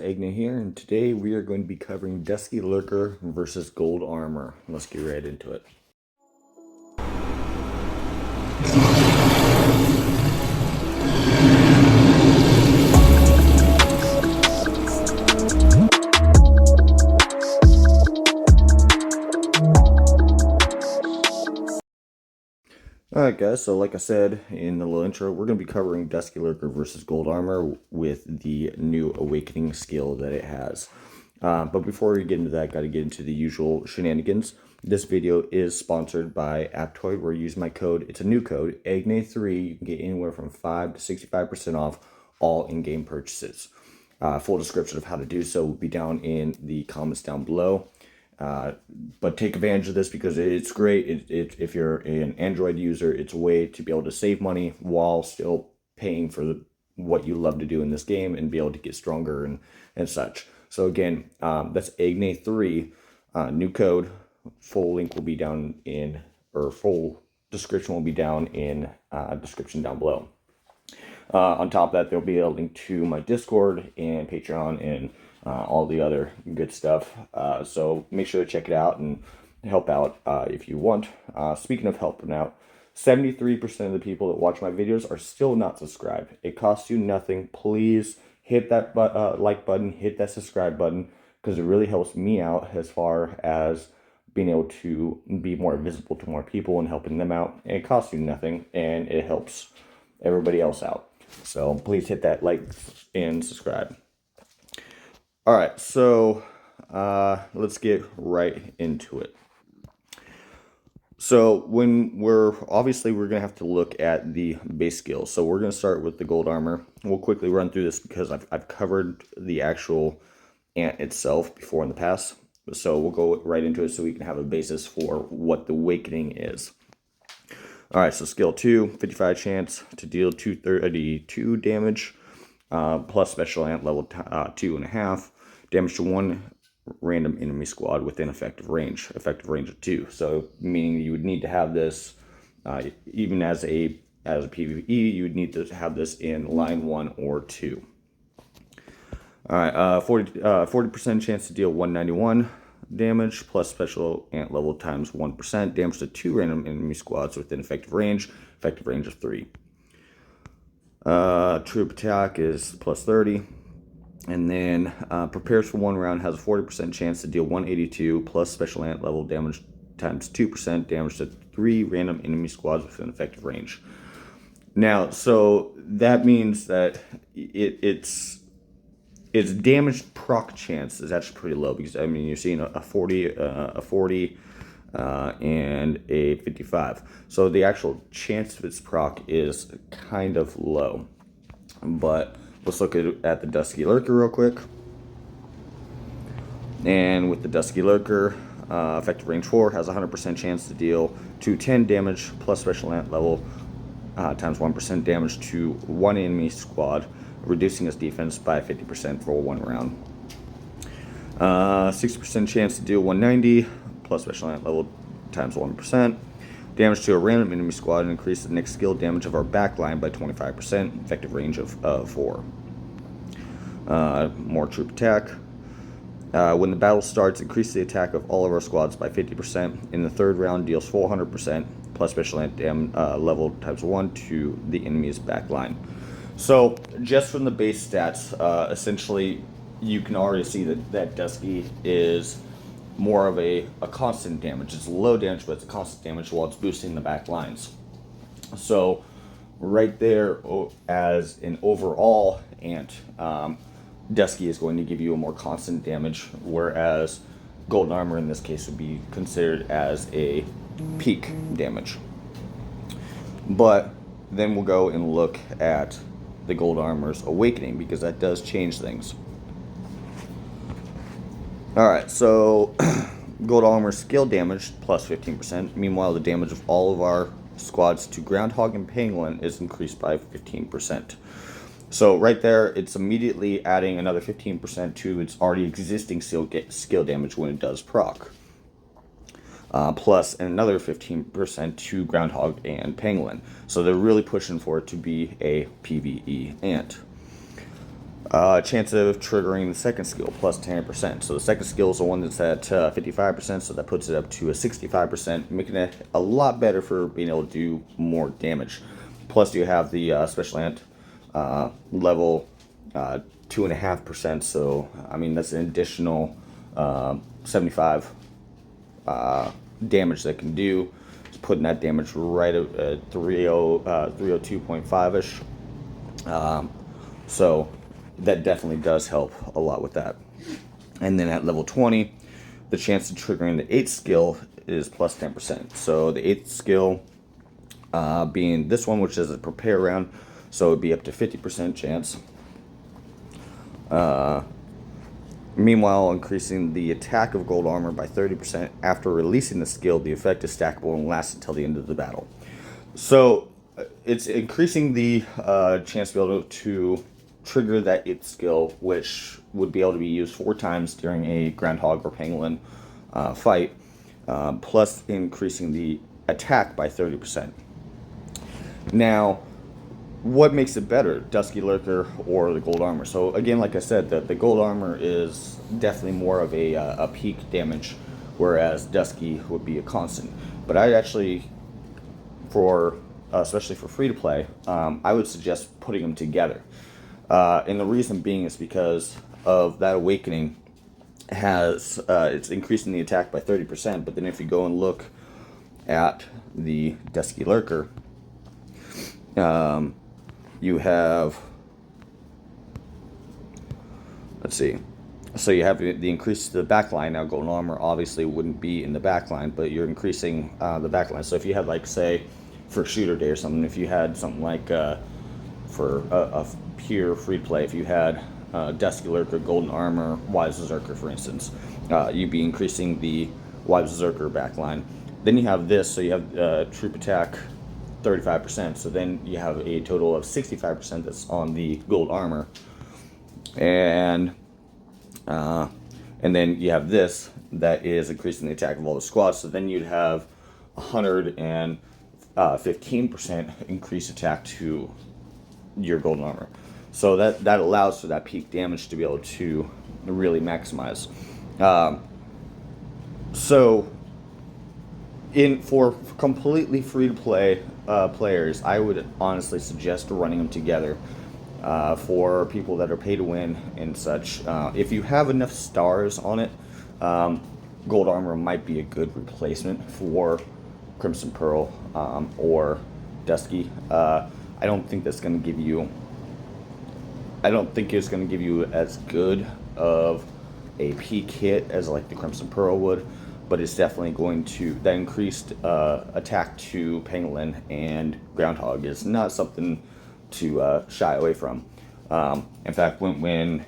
Agna here, and today we are going to be covering Dusky Lurker versus Gold Armor. Let's get right into it. Alright guys, so like I said in the little intro, we're going to be covering Dusky Lurker versus Gold Armor with the new Awakening skill that it has. But before we get into that, got to get into the usual shenanigans. This video is sponsored by UPTO. We're using my code. It's a new code, AGNE3. You can get anywhere from 5 to 65% off all in-game purchases. Full description of how to do so will be down in the comments down below. But take advantage of this because it's great. If you're an Android user, it's a way to be able to save money while still paying for what you love to do in this game and be able to get stronger and such. So again, that's AGNE3, new code. Full link will be down in, or full description will be down in description down below. On top of that, there'll be a link to my Discord and Patreon and all the other good stuff. So make sure to check it out and help out if you want. Speaking of helping out, 73% of the people that watch my videos are still not subscribed. It costs you nothing. Please hit that like button, hit that subscribe button, because it really helps me out as far as being able to be more visible to more people and helping them out. And it costs you nothing, and it helps everybody else out. So please hit that like and subscribe. All right, so let's get right into it. So when we're gonna have to look at the base skills. So we're gonna start with the gold armor. We'll quickly run through this because I've covered the actual ant itself before in the past. So we'll go right into it so we can have a basis for what the awakening is. All right, so skill 2, 55 chance to deal 232 damage, plus special ant level 2.5, damage to one random enemy squad within effective range of 2. So meaning you would need to have this, even as a PvE, you would need to have this in line 1 or 2. All right, 40% chance to deal 191 damage plus special ant level times 1%, damage to 2 random enemy squads within effective range of 3. Troop attack is plus 30, and then prepares for 1 round, has a 40% chance to deal 182 plus special ant level damage times 2%, damage to 3 random enemy squads within effective range. Now, so that means that its damage proc chance is actually pretty low, because I mean you're seeing a 40, and a 55. So the actual chance of its proc is kind of low. But let's look at the Dusky Lurker real quick. And with the Dusky Lurker, effective range 4 has a 100% chance to deal 210 damage plus special ant level times 1% damage to 1 enemy squad, reducing its defense by 50% for 1 round. 60% chance to deal 190 plus special ant level times 1%. Damage to a random enemy squad and increase the next skill damage of our backline by 25%, effective range of 4. More troop attack. When the battle starts, increase the attack of all of our squads by 50%. In the 3rd round, deals 400% plus special ant level times 1 to the enemy's backline. So just from the base stats, essentially you can already see that Dusky is more of a constant damage. It's low damage, but it's a constant damage while it's boosting the back lines. So right there, as an overall ant, Dusky is going to give you a more constant damage, whereas golden armor in this case would be considered as a peak damage. But then we'll go and look at the gold armor's awakening, because that does change things. Alright, so gold armor skill damage plus 15%. Meanwhile, the damage of all of our squads to groundhog and pangolin is increased by 15%. So right there, it's immediately adding another 15% to its already existing skill damage when it does proc. Plus another 15% to groundhog and pangolin. So they're really pushing for it to be a PvE ant. Chance of triggering the second skill plus 10%. So the second skill is the one that's at 55%, so that puts it up to a 65%, making it a lot better for being able to do more damage. Plus you have the special ant level 2.5%, so I mean that's an additional 75 damage that can do. It's putting that damage right at 302.5ish. So that definitely does help a lot with that. And then at level 20, the chance of triggering the 8th skill is plus 10%. So the 8th skill being this one, which is a prepare round, so it would be up to 50% chance. Meanwhile, increasing the attack of gold armor by 30%. After releasing the skill, the effect is stackable and lasts until the end of the battle. So it's increasing the chance to be able to trigger that 8th skill, which would be able to be used 4 times during a groundhog or pangolin fight, plus increasing the attack by 30%. Now, what makes it better, Dusky Lurker or the gold armor? So again, like I said, the gold armor is definitely more of a peak damage, whereas Dusky would be a constant. But I actually, especially for free to play, I would suggest putting them together. And the reason being is because of that awakening has it's increasing the attack by 30%. But then if you go and look at the Dusky Lurker, you have, let's see, so you have the increase to the backline. Now golden armor obviously wouldn't be in the backline, but you're increasing the backline. So if you had, like, say for shooter day or something, if you had something like for a pure free play, if you had Dusky Lurker, golden armor, wise berserker, for instance, you'd be increasing the wise berserker backline. Then you have this, so you have troop attack 35%, so then you have a total of 65% that's on the gold armor, and then you have this that is increasing the attack of all the squads, so then you'd have 115% increased attack to your golden armor. So that allows for that peak damage to be able to really maximize. So for completely free to play players, I would honestly suggest running them together. For people that are pay to win and such, if you have enough stars on it, gold armor might be a good replacement for Crimson Pearl or Dusky. I don't think that's going to give you. I don't think it's going to give you as good of a peak hit as like the Crimson Pearl would, but it's definitely going to, that increased attack to pangolin and groundhog is not something to shy away from. In fact, when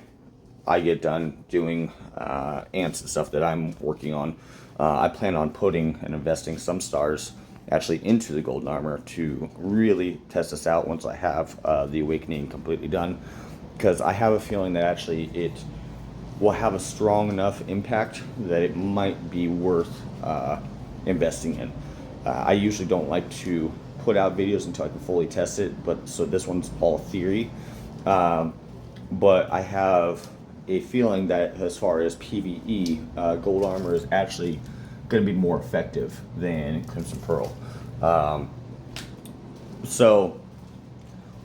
I get done doing ants and stuff that I'm working on, I plan on putting and investing some stars actually into the golden armor to really test this out once I have the awakening completely done, because I have a feeling that actually it will have a strong enough impact that it might be worth investing in. I usually don't like to put out videos until I can fully test it, but so this one's all theory. But I have a feeling that as far as PvE, gold armor is actually going to be more effective than Crimson Pearl. So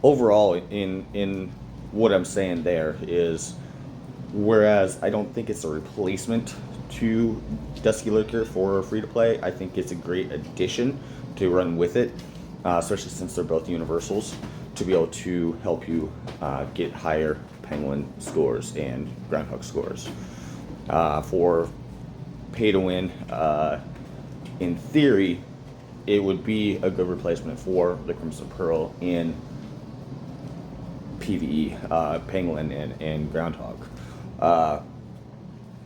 overall, in what I'm saying there is, whereas I don't think it's a replacement to Dusky Lurker for free to play, I think it's a great addition to run with it, especially since they're both universals, to be able to help you get higher pangolin scores and groundhog scores. For pay to win, in theory, it would be a good replacement for the Crimson Pearl in PvE, pangolin and groundhog.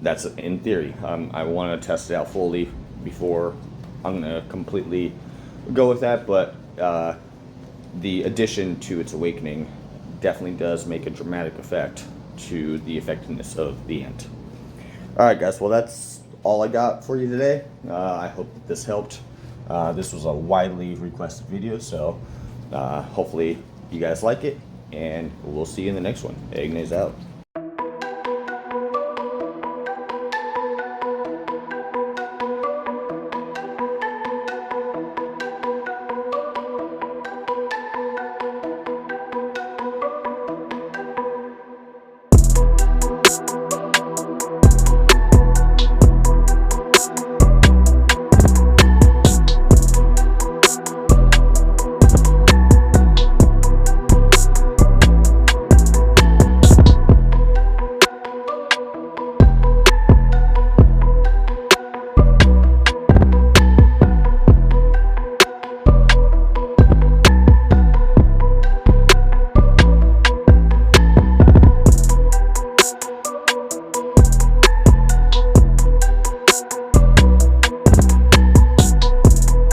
That's in theory. I want to test it out fully before I'm going to completely go with that, but the addition to its awakening definitely does make a dramatic effect to the effectiveness of the ant. Alright guys, well that's all I got for you today. I hope that this helped. This was a widely requested video, so hopefully you guys like it. and we'll see you in the next one. Igna's out.